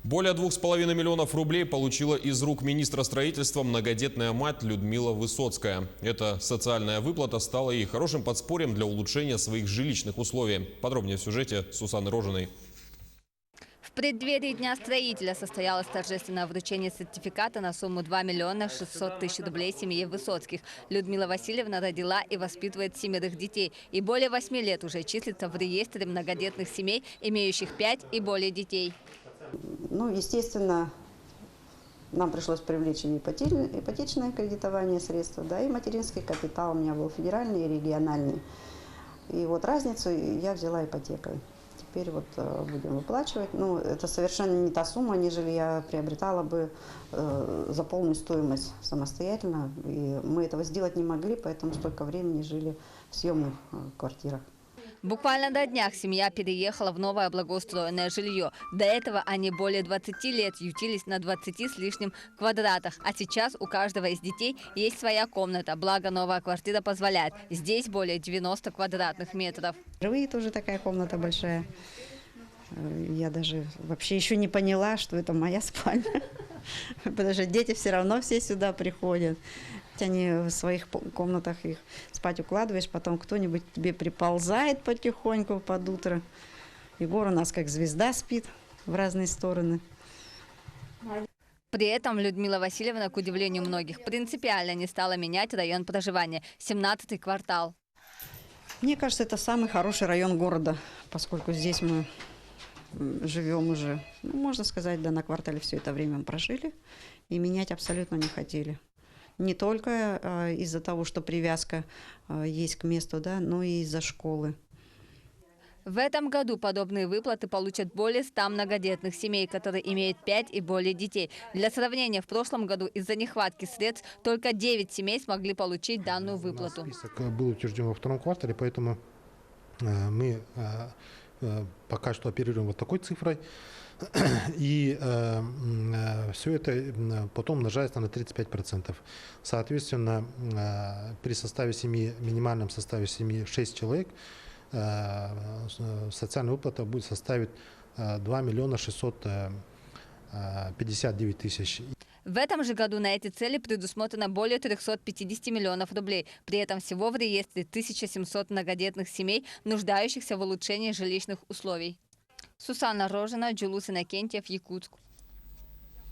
Более 2,5 миллионов рублей получила из рук министра строительства многодетная мать Людмила Высоцкая. Эта социальная выплата стала ей хорошим подспорьем для улучшения своих жилищных условий. Подробнее в сюжете Сусаны Рожиной. В преддверии Дня строителя состоялось торжественное вручение сертификата на сумму 2 миллиона 600 тысяч рублей семье Высоцких. Людмила Васильевна родила и воспитывает 7 детей и более 8 лет уже числится в реестре многодетных семей, имеющих 5 и более детей. Ну, естественно, нам пришлось привлечь и ипотечное кредитование средства, да, и материнский капитал у меня был федеральный и региональный. И вот разницу я взяла ипотекой. Теперь вот будем выплачивать. Ну, это совершенно не та сумма, нежели я приобретала бы за полную стоимость самостоятельно. И мы этого сделать не могли, поэтому столько времени жили в съемных квартирах. Буквально на днях семья переехала в новое благоустроенное жилье. До этого они более 20 лет ютились на 20 с лишним квадратах. А сейчас у каждого из детей есть своя комната. Благо новая квартира позволяет. Здесь более 90 квадратных метров. Впервые тоже такая комната большая. Я даже вообще еще не поняла, что это моя спальня. Потому что дети все равно все сюда приходят. Они в своих комнатах их спать укладываешь, потом кто-нибудь тебе приползает потихоньку под утро. Егор у нас как звезда спит в разные стороны. При этом Людмила Васильевна, к удивлению многих, принципиально не стала менять район проживания – 17-й квартал. Мне кажется, это самый хороший район города, поскольку здесь мы живем уже, ну, можно сказать, да, на квартале все это время мы прожили и менять абсолютно не хотели. Не только из-за того, что привязка есть к месту, да, но и из-за школы. В этом году подобные выплаты получат более 100 многодетных семей, которые имеют 5 и более детей. Для сравнения, в прошлом году из-за нехватки средств только 9 семей смогли получить данную выплату. Список был утвержден во втором квартале, поэтому мы пока что оперируем вот такой цифрой. И все это потом умножается на 35%. Соответственно, при составе семьи, минимальном составе семьи 6 человек, социальная выплата будет составить 2 миллиона 659 тысяч. В этом же году на эти цели предусмотрено более 350 миллионов рублей. При этом всего в реестре 1700 многодетных семей, нуждающихся в улучшении жилищных условий. Сусана Рожина, Джулус Иннокентьев, Якутск.